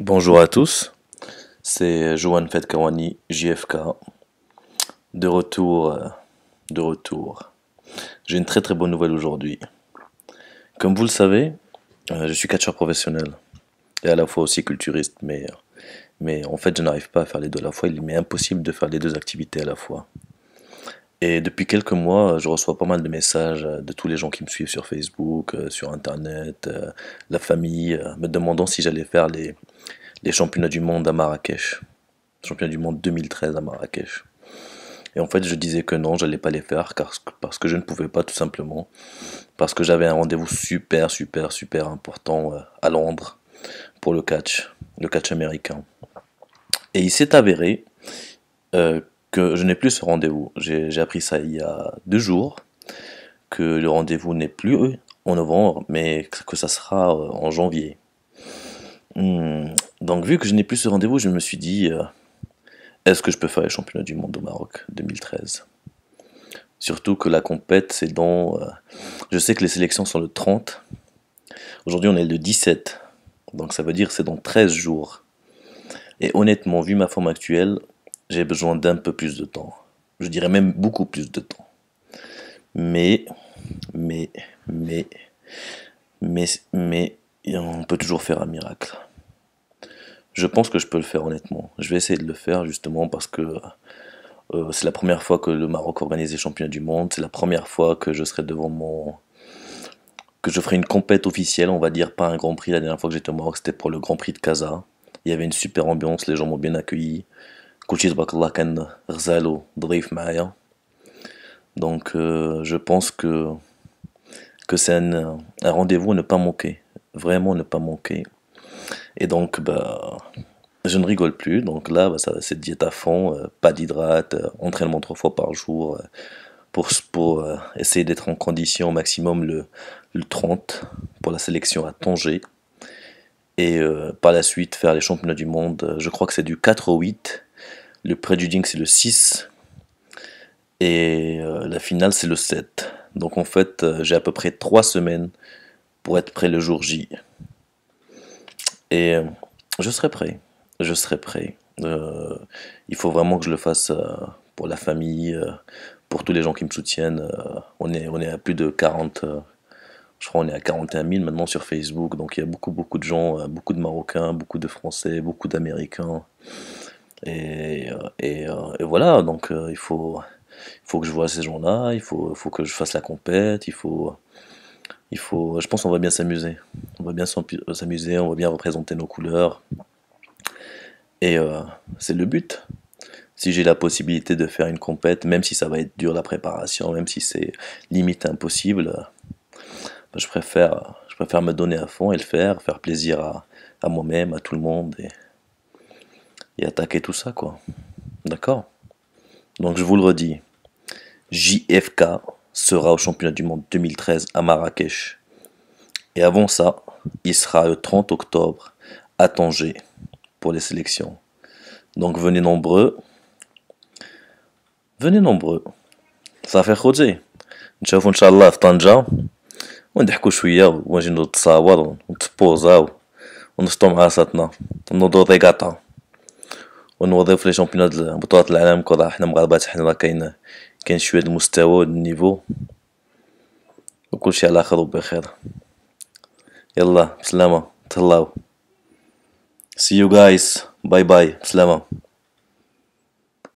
Bonjour à tous, c'est Johan Fetkawani, JFK, de retour, de retour. J'ai une très très bonne nouvelle aujourd'hui. Comme vous le savez, je suis catcheur professionnel et à la fois aussi culturiste, mais en fait je n'arrive pas à faire les deux à la fois, il m'est impossible de faire les deux activités à la fois. Et depuis quelques mois, je reçois pas mal de messages de tous les gens qui me suivent sur Facebook, sur Internet, la famille, me demandant si j'allais faire les championnats du monde à Marrakech. Championnat du monde 2013 à Marrakech. Et en fait, je disais que non, j'allais pas les faire parce que je ne pouvais pas tout simplement. Parce que j'avais un rendez-vous super, super, super important à Londres pour le catch américain. Et il s'est avéré que je n'ai plus ce rendez-vous. J'ai appris ça il y a 2 jours, que le rendez-vous n'est plus en novembre, mais que ça sera en janvier. Donc vu que je n'ai plus ce rendez-vous, je me suis dit, est-ce que je peux faire les championnats du monde au Maroc 2013? Surtout que la compète, c'est dans... je sais que les sélections sont le 30. Aujourd'hui, on est le 17. Donc ça veut dire que c'est dans 13 jours. Et honnêtement, vu ma forme actuelle, j'ai besoin d'un peu plus de temps. Je dirais même beaucoup plus de temps. Mais, mais, mais, mais, on peut toujours faire un miracle. Je pense que je peux le faire honnêtement. Je vais essayer de le faire justement parce que c'est la première fois que le Maroc organise les championnats du monde. C'est la première fois que je serai devant que je ferai une compète officielle, on va dire, pas un Grand Prix. La dernière fois que j'étais au Maroc, c'était pour le Grand Prix de Casa. Il y avait une super ambiance, les gens m'ont bien accueilli. كلشي تبارك الله كان غزال ظريف معايا. Donc je pense que c'est un rendez-vous à ne pas manquer, vraiment ne pas manquer. Et donc bah je ne rigole plus, donc là bah, ça c'est diète à fond, pas d'hydrate, entraînement 3 fois par jour, pour essayer d'être en condition au maximum le 30 pour la sélection à Tanger. Et par la suite faire les championnats du monde, je crois que c'est du 4 au 8, le pré-judging c'est le 6, et la finale c'est le 7. Donc en fait j'ai à peu près 3 semaines pour être prêt le jour J. Et je serai prêt, je serai prêt. Il faut vraiment que je le fasse pour la famille, pour tous les gens qui me soutiennent. On est à plus de 40, je crois on est à 41 000 maintenant sur Facebook, donc il y a beaucoup beaucoup de gens, beaucoup de Marocains, beaucoup de Français, beaucoup d'Américains. Et voilà, donc il faut que je vois ces gens-là, il faut que je fasse la compète, je pense qu'on va bien s'amuser. On va bien s'amuser, on va bien représenter nos couleurs. Et c'est le but. Si j'ai la possibilité de faire une compète, même si ça va être dur la préparation, même si c'est limite impossible, bah, je préfère me donner à fond et le faire plaisir à moi-même, à tout le monde et attaquer tout ça, quoi. D'accord? Donc je vous le redis, JFK sera au championnat du monde 2013 à Marrakech. Et avant ça, il sera le 30 octobre à Tanger pour les sélections. Donc venez nombreux. صافي خوتي نشوفوا ان شاء الله في طنجة ونضحكوا شوية ونجي نتصاور ونتبوزاو ونشطو مع راساتنا ونوضو ضيقاطا ونوضيو في لي شامبيونات بطولات العالم كرة حنا مغاربات حنا راه كاين شوية د المستوى و د النيفو وكلشي على خير وبخير. يلا بسلامة تهلاو. See you guys. Bye bye. بسلامة.